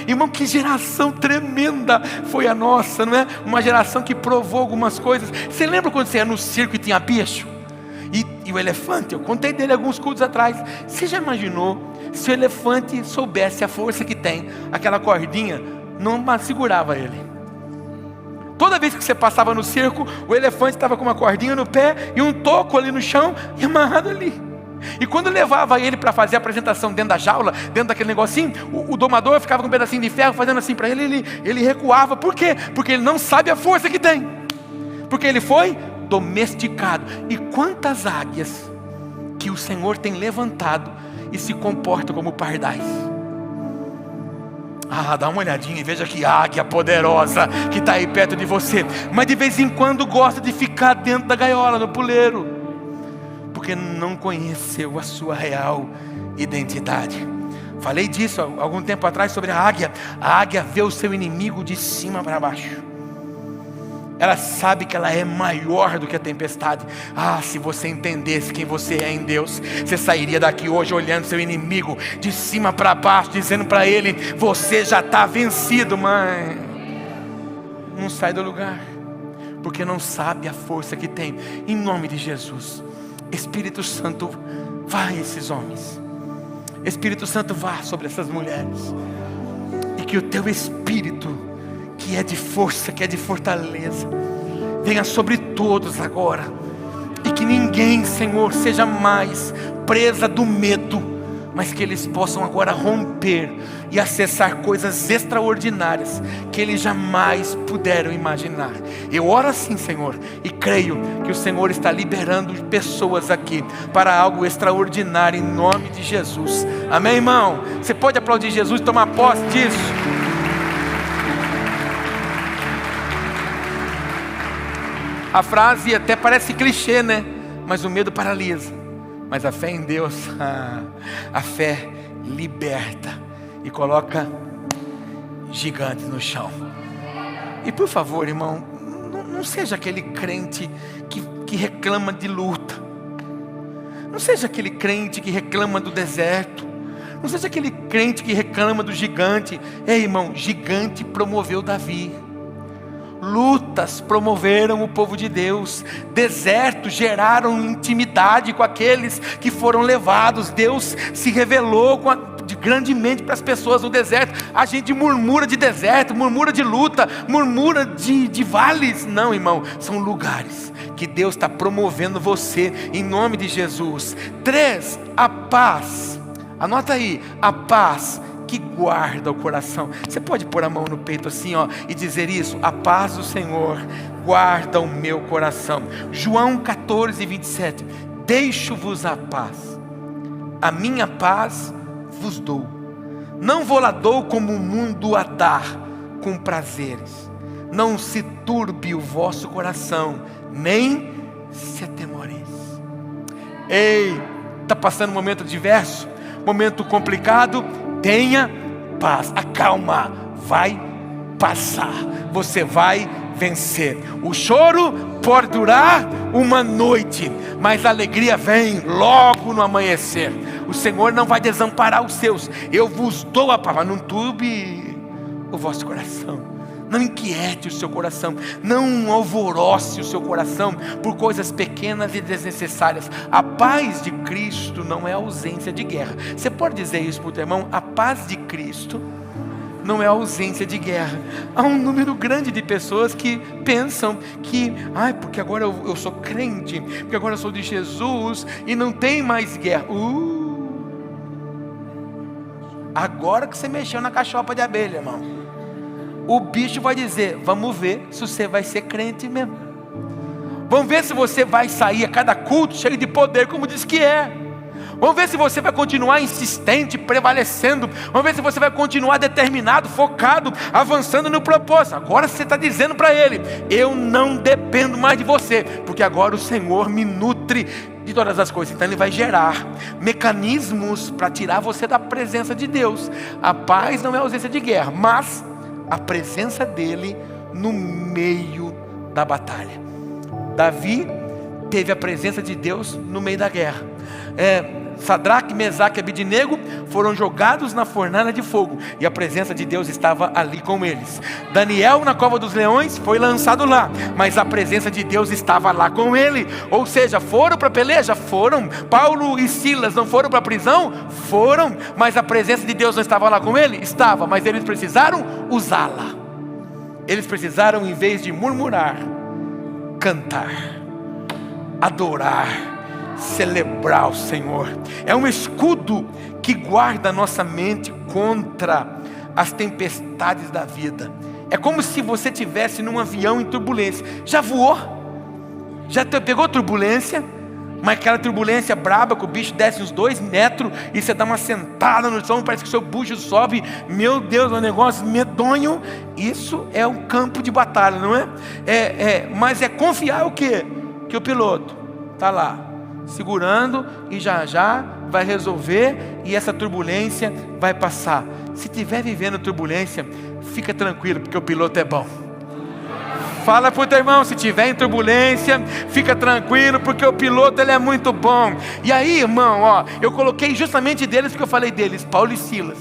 Irmão, que geração tremenda foi a nossa, não é? Uma geração que provou algumas coisas. Você lembra quando você ia no circo e tinha bicho? E o elefante, eu contei dele alguns cultos atrás. Você já imaginou se o elefante soubesse a força que tem? Aquela cordinha não segurava ele. Toda vez que você passava no circo, o elefante estava com uma cordinha no pé e um toco ali no chão e amarrado ali. E quando levava ele para fazer a apresentação dentro da jaula, dentro daquele negocinho, o domador ficava com um pedacinho de ferro fazendo assim para ele, ele recuava. Por quê? Porque ele não sabe a força que tem. Porque ele foi domesticado. E quantas águias que o Senhor tem levantado e se comportam como pardais. Ah, dá uma olhadinha e veja que águia poderosa que está aí perto de você. Mas de vez em quando gosta de ficar dentro da gaiola, no puleiro, porque não conheceu a sua real identidade. Falei disso há algum tempo atrás sobre a águia. A águia vê o seu inimigo de cima para baixo. Ela sabe que ela é maior do que a tempestade. Ah, se você entendesse quem você é em Deus, você sairia daqui hoje olhando seu inimigo de cima para baixo, dizendo para ele: você já está vencido, mas não sai do lugar, porque não sabe a força que tem. Em nome de Jesus, Espírito Santo, vá a esses homens. Espírito Santo, vá sobre essas mulheres. E que o teu Espírito, que é de força, que é de fortaleza, venha sobre todos agora. E que ninguém, Senhor, seja mais presa do medo, mas que eles possam agora romper e acessar coisas extraordinárias que eles jamais puderam imaginar. Eu oro assim, Senhor, e creio que o Senhor está liberando pessoas aqui para algo extraordinário, em nome de Jesus. Amém, irmão? Você pode aplaudir Jesus e tomar posse disso? A frase até parece clichê, né? Mas o medo paralisa. Mas a fé em Deus, a fé liberta e coloca gigantes no chão. E por favor, irmão, não seja aquele crente que reclama de luta. Não seja aquele crente que reclama do deserto. Não seja aquele crente que reclama do gigante. Ei, irmão, gigante promoveu Davi. Lutas promoveram o povo de Deus. Desertos geraram intimidade com aqueles que foram levados. Deus se revelou grandemente para as pessoas no deserto. A gente murmura de deserto, murmura de luta, murmura de vales. Não, irmão, são lugares que Deus está promovendo você, em nome de Jesus. 3, a paz. Anota aí, a paz que guarda o coração. Você pode pôr a mão no peito assim, ó, e dizer isso: a paz do Senhor guarda o meu coração. João 14, 27. Deixo-vos a paz, a minha paz vos dou. Não vou lá dou como o mundo a dar com prazeres. Não se turbe o vosso coração, nem se atemoreça. Ei, está passando um momento adverso, momento complicado? Tenha paz, acalma, vai passar, você vai vencer. O choro pode durar uma noite, mas a alegria vem logo no amanhecer. O Senhor não vai desamparar os seus. Eu vos dou a paz, não turbe o vosso coração. Não inquiete o seu coração, não alvoroce o seu coração por coisas pequenas e desnecessárias. A paz de Cristo não é ausência de guerra. Você pode dizer isso para o teu irmão? A paz de Cristo não é ausência de guerra. Há um número grande de pessoas que pensam que, porque agora eu sou crente, porque agora eu sou de Jesus e não tem mais guerra. Agora que você mexeu na cachopa de abelha, irmão, o bicho vai dizer: vamos ver se você vai ser crente mesmo. Vamos ver se você vai sair a cada culto cheio de poder, como diz que é. Vamos ver se você vai continuar insistente, prevalecendo. Vamos ver se você vai continuar determinado, focado, avançando no propósito. Agora você está dizendo para ele: eu não dependo mais de você, porque agora o Senhor me nutre de todas as coisas. Então ele vai gerar mecanismos para tirar você da presença de Deus. A paz não é ausência de guerra, mas a presença dele no meio da batalha. Davi teve a presença de Deus no meio da guerra. Sadraque, Mesaque e Abidnego foram jogados na fornalha de fogo, e a presença de Deus estava ali com eles. Daniel, na cova dos leões, foi lançado lá, mas a presença de Deus estava lá com ele. Ou seja, foram para a peleja? Foram. Paulo e Silas não foram para a prisão? Foram. Mas a presença de Deus não estava lá com ele? Estava, mas eles precisaram usá-la. Eles precisaram, em vez de murmurar, cantar, adorar, celebrar o Senhor. É um escudo que guarda a nossa mente contra as tempestades da vida. É como se você estivesse num avião em turbulência. Já voou? Já pegou turbulência? Mas aquela turbulência braba que o bicho desce uns 2 metros e você dá uma sentada no chão, parece que o seu bucho sobe. Meu Deus, é um negócio medonho. Isso é um campo de batalha, não é? Mas é confiar o quê? Que o piloto está lá segurando e já vai resolver, e essa turbulência vai passar. Se estiver vivendo turbulência, fica tranquilo, porque o piloto é bom. Fala para o teu irmão: se estiver em turbulência, fica tranquilo, porque o piloto ele é muito bom. E aí, irmão, eu coloquei justamente deles, porque eu falei deles, Paulo e Silas,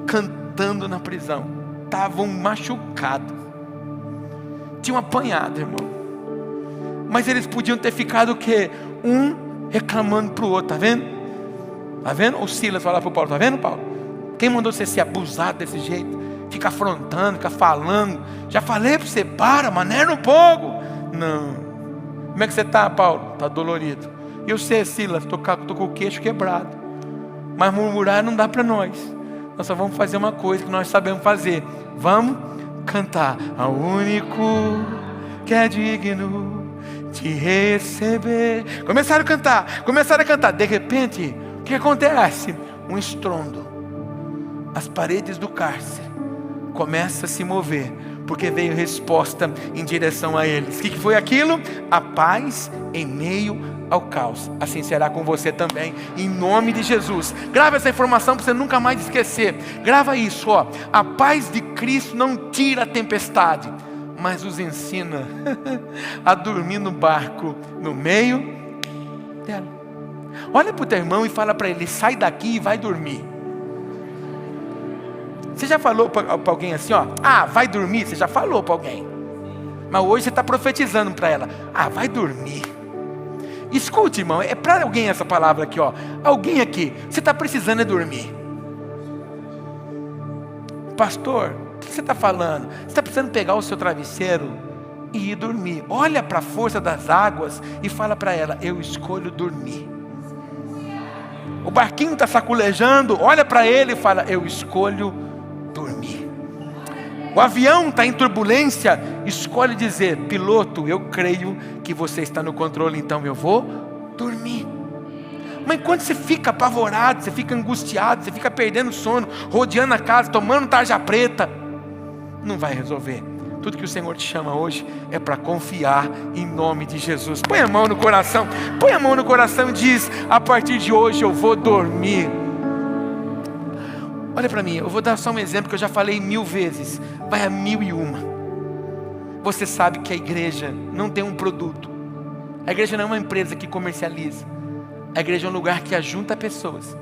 cantando na prisão, estavam machucados, tinham apanhado, irmão, mas eles podiam ter ficado o quê? Um reclamando para o outro, tá vendo? Tá vendo? O Silas falava para o Paulo: tá vendo, Paulo? Quem mandou você ser abusado desse jeito? Fica afrontando, fica falando. Já falei para você, maneira um pouco. Não. Como é que você está, Paulo? Está dolorido. E você, Silas? Estou com o queixo quebrado. Mas murmurar não dá para nós. Nós só vamos fazer uma coisa que nós sabemos fazer. Vamos cantar. Ao único que é digno de receber. Começaram a cantar. De repente, o que acontece? Um estrondo. As paredes do cárcere começam a se mover, porque veio resposta em direção a eles. O que foi aquilo? A paz em meio ao caos. Assim será com você também, em nome de Jesus. Grava essa informação para você nunca mais esquecer. Grava isso, a paz de Cristo não tira a tempestade, mas os ensina a dormir no barco, no meio dela. Olha para o teu irmão e fala para ele: sai daqui e vai dormir. Você já falou para alguém assim, vai dormir? Você já falou para alguém, mas hoje você está profetizando para ela: vai dormir. Escute, irmão, é para alguém essa palavra aqui, alguém aqui, você está precisando dormir. Pastor, o que você está falando? Você está precisando pegar o seu travesseiro e ir dormir. Olha para a força das águas e fala para ela: eu escolho dormir. O barquinho está saculejando, olha para ele e fala: eu escolho dormir. O avião está em turbulência, escolhe dizer: piloto, eu creio que você está no controle, então eu vou dormir. Mas quando você fica apavorado, você fica angustiado, você fica perdendo sono, rodeando a casa, tomando tarja preta, não vai resolver. Tudo que o Senhor te chama hoje é para confiar em nome de Jesus. Põe a mão no coração, e diz: a partir de hoje eu vou dormir. Olha para mim, eu vou dar só um exemplo que eu já falei 1000 vezes, vai a 1001. Você sabe que a igreja não tem um produto, a igreja não é uma empresa que comercializa, a igreja é um lugar que ajunta pessoas.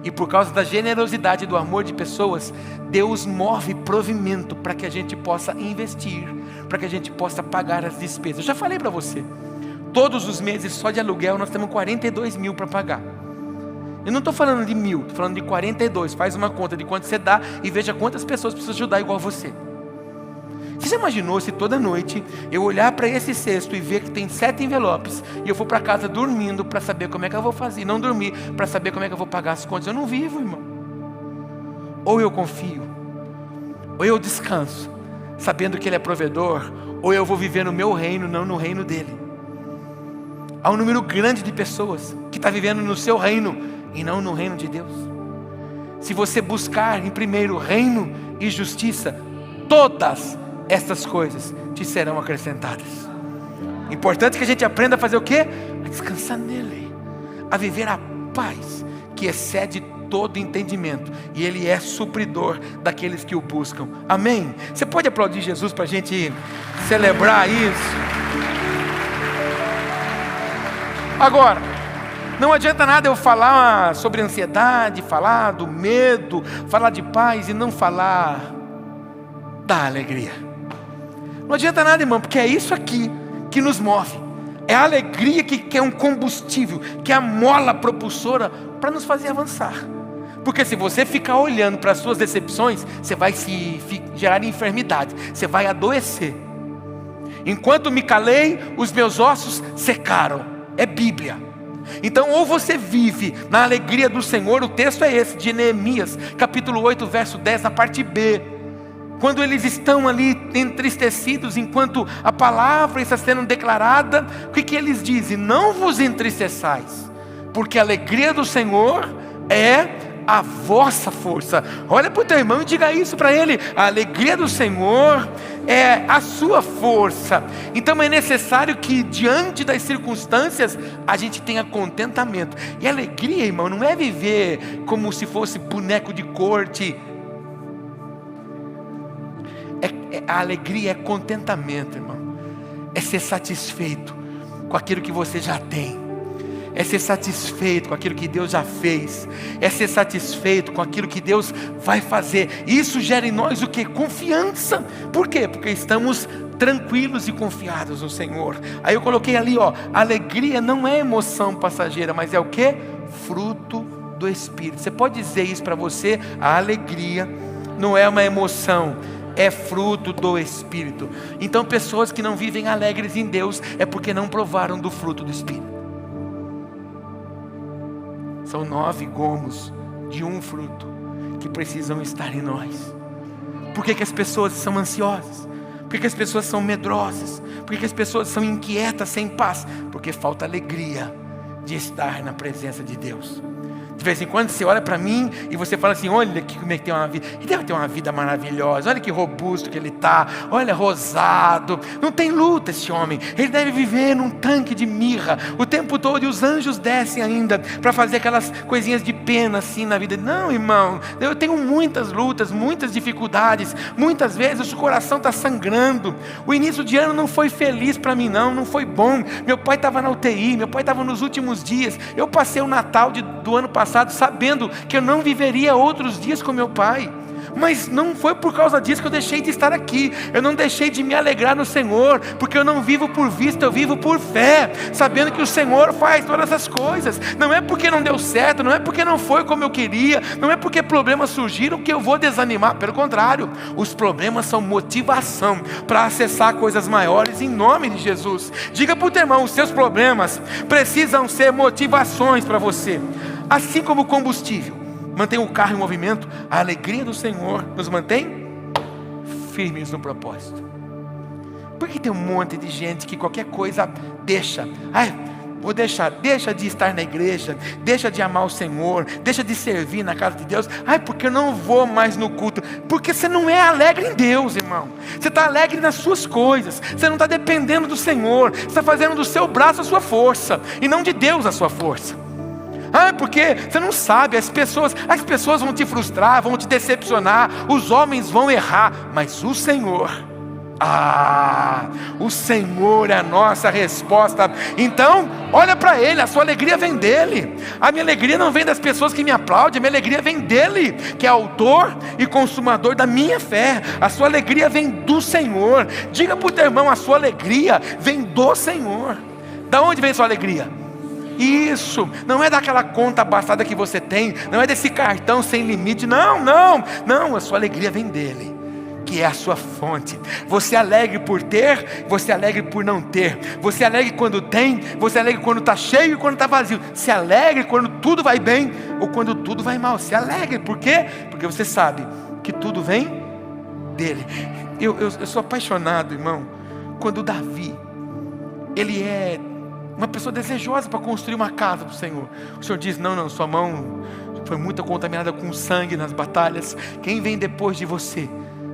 E por causa da generosidade e do amor de pessoas, Deus move provimento para que a gente possa investir, para que a gente possa pagar as despesas. Eu já falei para você, todos os meses só de aluguel nós temos 42 mil para pagar. Eu não estou falando de 1000, estou falando de 42. Faz uma conta de quanto você dá e veja quantas pessoas precisam ajudar igual você. Você já imaginou se toda noite eu olhar para esse cesto e ver que tem 7 envelopes e eu for para casa dormindo para saber como é que eu vou fazer, e não dormir para saber como é que eu vou pagar as contas? Eu não vivo, irmão. Ou eu confio, ou eu descanso, sabendo que Ele é provedor, ou eu vou viver no meu reino, não no reino dEle. Há um número grande de pessoas que está vivendo no seu reino e não no reino de Deus. Se você buscar em primeiro reino e justiça, todas estas coisas te serão acrescentadas. Importante que a gente aprenda a fazer o quê? A descansar nele, a viver a paz que excede todo entendimento, e Ele é supridor daqueles que o buscam. Amém? Você pode aplaudir Jesus para a gente celebrar isso? Agora, não adianta nada eu falar sobre ansiedade, falar do medo, falar de paz e não falar da alegria. Não adianta nada, irmão, porque é isso aqui que nos move. É a alegria que é um combustível, que é a mola propulsora para nos fazer avançar. Porque se você ficar olhando para as suas decepções, você vai se gerar enfermidade, você vai adoecer. Enquanto me calei, os meus ossos secaram. É Bíblia. Então, ou você vive na alegria do Senhor, o texto é esse, de Neemias, capítulo 8, verso 10, na parte B. Quando eles estão ali entristecidos, enquanto a palavra está sendo declarada, o que eles dizem? Não vos entristeçais, porque a alegria do Senhor é a vossa força. Olha para o teu irmão e diga isso para ele: a alegria do Senhor é a sua força. Então é necessário que diante das circunstâncias a gente tenha contentamento. E alegria, irmão, não é viver como se fosse boneco de corte. A alegria é contentamento, irmão. É ser satisfeito com aquilo que você já tem. É ser satisfeito com aquilo que Deus já fez. É ser satisfeito com aquilo que Deus vai fazer. Isso gera em nós o quê? Confiança. Por quê? Porque estamos tranquilos e confiados no Senhor. Aí eu coloquei ali, ó, alegria não é emoção passageira, mas é o quê? Fruto do Espírito. Você pode dizer isso para você? A alegria não é uma emoção, é fruto do Espírito. Então pessoas que não vivem alegres em Deus é porque não provaram do fruto do Espírito. São 9 gomos de um fruto que precisam estar em nós. Por que as pessoas são ansiosas? Por que as pessoas são medrosas? Por que as pessoas são inquietas, sem paz? Porque falta alegria de estar na presença de Deus. De vez em quando você olha para mim e você fala assim: olha que como é que tem uma vida. Ele deve ter uma vida maravilhosa. Olha que robusto que ele está. Olha, rosado. Não tem luta esse homem. Ele deve viver num tanque de mirra o tempo todo. E os anjos descem ainda para fazer aquelas coisinhas de pena assim na vida. Não, irmão. Eu tenho muitas lutas, muitas dificuldades. Muitas vezes o coração está sangrando. O início de ano não foi feliz para mim, não. Não foi bom. Meu pai estava na UTI. Meu pai estava nos últimos dias. Eu passei o Natal do ano passado sabendo que eu não viveria outros dias com meu pai, mas não foi por causa disso que eu deixei de estar aqui. Eu não deixei de me alegrar no Senhor, porque eu não vivo por vista, eu vivo por fé, sabendo que o Senhor faz todas as coisas. Não é porque não deu certo, não é porque não foi como eu queria, não é porque problemas surgiram que eu vou desanimar. Pelo contrário, os problemas são motivação para acessar coisas maiores em nome de Jesus. Diga para o teu irmão: os seus problemas precisam ser motivações para você. Assim como o combustível mantém o carro em movimento, a alegria do Senhor nos mantém firmes no propósito. Por que tem um monte de gente que qualquer coisa deixa? Vou deixa de estar na igreja, deixa de amar o Senhor, deixa de servir na casa de Deus. Porque eu não vou mais no culto. Porque você não é alegre em Deus, irmão. Você está alegre nas suas coisas. Você não está dependendo do Senhor. Você está fazendo do seu braço a sua força e não de Deus a sua força. Porque você não sabe, as pessoas vão te frustrar, vão te decepcionar, os homens vão errar, mas o Senhor, o Senhor é a nossa resposta. Então, olha para Ele, a sua alegria vem dEle. A minha alegria não vem das pessoas que me aplaudem, a minha alegria vem dEle, que é autor e consumador da minha fé. A sua alegria vem do Senhor. Diga para o teu irmão: a sua alegria vem do Senhor. Da onde vem a sua alegria? Isso, não é daquela conta abastada que você tem, não é desse cartão sem limite, não, a sua alegria vem dele, que é a sua fonte. Você alegre por ter, você alegre por não ter, você alegre quando tem, você alegre quando está cheio e quando está vazio, se alegre quando tudo vai bem ou quando tudo vai mal, se alegre. Por quê? Porque você sabe que tudo vem dele. Eu sou apaixonado, irmão, quando Davi, ele é uma pessoa desejosa para construir uma casa para o Senhor. O Senhor diz, não, sua mão foi muito contaminada com sangue nas batalhas, quem vem depois de você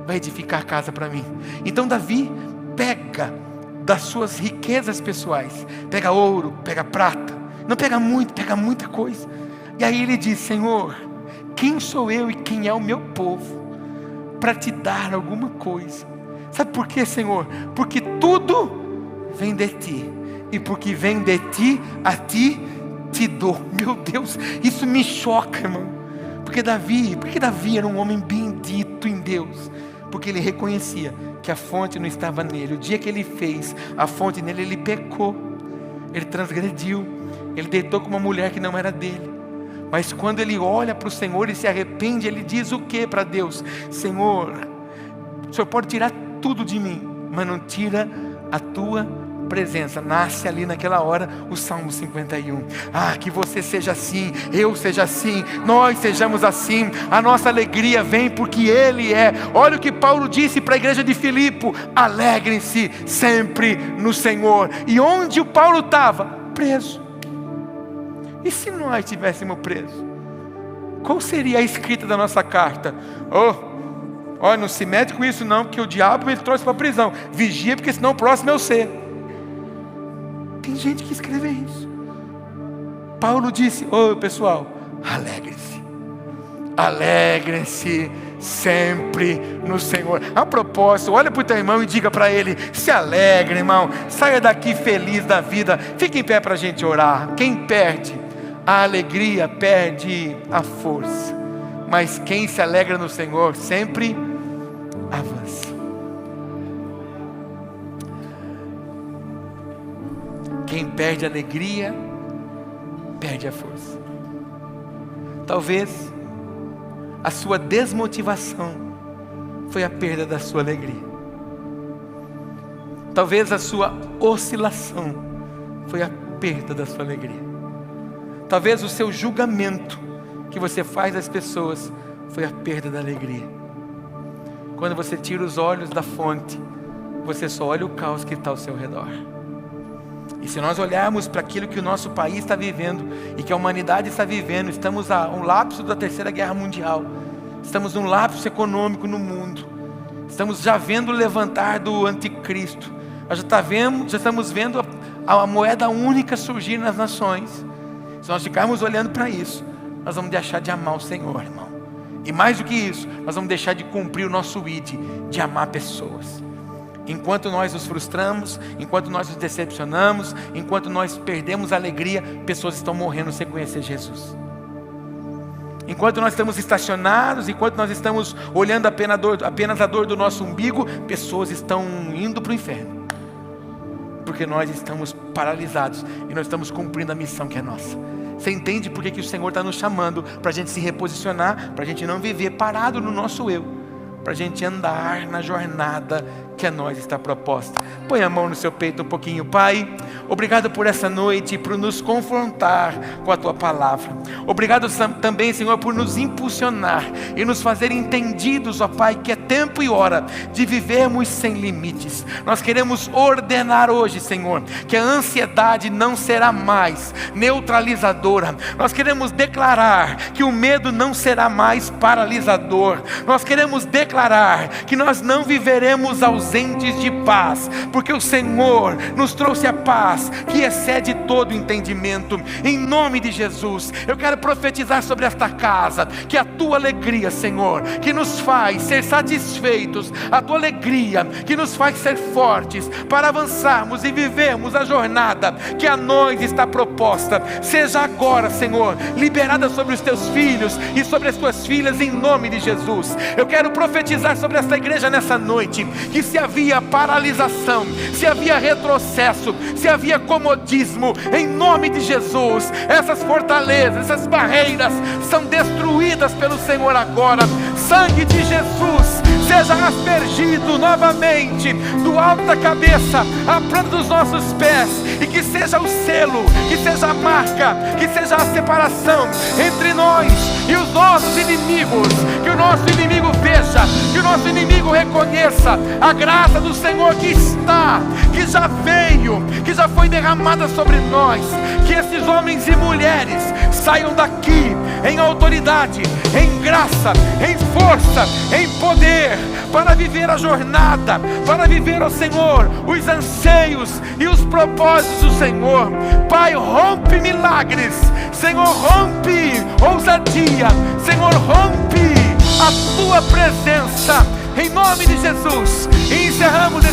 vai edificar a casa para mim. Então Davi pega das suas riquezas pessoais, pega ouro, pega prata, não pega muito, pega muita coisa, e aí ele diz, Senhor, quem sou eu e quem é o meu povo para te dar alguma coisa? Sabe por quê, Senhor? Porque tudo vem de ti, e porque vem de ti, a ti te dou. Meu Deus, isso me choca, irmão. Porque Davi era um homem bendito em Deus, porque ele reconhecia que a fonte não estava nele. O dia que ele fez a fonte nele, ele pecou, ele transgrediu, ele deitou com uma mulher que não era dele. Mas quando ele olha para o Senhor e se arrepende, ele diz o que para Deus? Senhor, o Senhor pode tirar tudo de mim, mas não tira a tua presença. Nasce ali naquela hora o Salmo 51. Que você seja assim, eu seja assim, nós sejamos assim. A nossa alegria vem porque Ele é. Olha o que Paulo disse para a igreja de Filipe: alegrem-se sempre no Senhor. E onde o Paulo estava? Preso. E se nós estivéssemos presos? Qual seria a escrita da nossa carta? Olha, não se mete com isso não, porque o diabo me trouxe para a prisão. Vigia, porque senão o próximo é você. Tem gente que escreve isso. Paulo disse, pessoal, alegrem-se. Alegrem-se sempre no Senhor. A propósito, olha para o teu irmão e diga para ele, se alegre, irmão. Saia daqui feliz da vida. Fique em pé para a gente orar. Quem perde a alegria, perde a força. Mas quem se alegra no Senhor, sempre avança. Quem perde a alegria, perde a força. Talvez a sua desmotivação foi a perda da sua alegria. Talvez a sua oscilação foi a perda da sua alegria. Talvez o seu julgamento que você faz das pessoas foi a perda da alegria. Quando você tira os olhos da fonte, você só olha o caos que está ao seu redor. E se nós olharmos para aquilo que o nosso país está vivendo e que a humanidade está vivendo, estamos a um lapso da Terceira Guerra Mundial, estamos num lapso econômico no mundo, estamos já vendo o levantar do anticristo, nós já estamos vendo a moeda única surgir nas nações. Se nós ficarmos olhando para isso, nós vamos deixar de amar o Senhor, irmão. E mais do que isso, nós vamos deixar de cumprir o nosso ID, de amar pessoas. Enquanto nós nos frustramos, enquanto nós nos decepcionamos, enquanto nós perdemos a alegria, pessoas estão morrendo sem conhecer Jesus. Enquanto nós estamos estacionados, enquanto nós estamos olhando apenas a dor do nosso umbigo, pessoas estão indo para o inferno. Porque nós estamos paralisados e nós estamos cumprindo a missão que é nossa. Você entende por que o Senhor está nos chamando? Para a gente se reposicionar, para a gente não viver parado no nosso eu, para a gente andar na jornada que a nós está proposta. Põe a mão no seu peito um pouquinho. Pai, obrigado por essa noite, por nos confrontar com a Tua Palavra. Obrigado também, Senhor, por nos impulsionar e nos fazer entendidos, ó Pai, que é tempo e hora de vivermos sem limites. Nós queremos ordenar hoje, Senhor, que a ansiedade não será mais neutralizadora. Nós queremos declarar que o medo não será mais paralisador. Nós queremos declarar que nós não viveremos ausentes de paz, porque o Senhor nos trouxe a paz que excede todo entendimento. Em nome de Jesus, eu quero profetizar sobre esta casa, que a Tua alegria, Senhor, que nos faz ser satisfeitos, a Tua alegria que nos faz ser fortes, para avançarmos e vivermos a jornada que a nós está proposta, seja agora, Senhor, liberada sobre os Teus filhos e sobre as Tuas filhas, em nome de Jesus. Eu quero profetizar sobre esta igreja nessa noite, que se havia paralisação, se havia retrocesso, se havia comodismo, em nome de Jesus, essas fortalezas, essas barreiras são destruídas pelo Senhor agora. Sangue de Jesus seja aspergido novamente do alto da cabeça à planta dos nossos pés, e que seja o selo, que seja a marca, que seja a separação entre nós e os nossos inimigos. Que o nosso inimigo veja, que o nosso inimigo reconheça a graça do Senhor que está, que já veio, que já foi derramada sobre nós. Que esses homens e mulheres saiam daqui em autoridade, em graça, em força, em poder, para viver a jornada, para viver, ó Senhor, os anseios e os propósitos do Senhor. Pai, rompe milagres, Senhor, rompe ousadia, Senhor, rompe a Tua presença, em nome de Jesus. E encerramos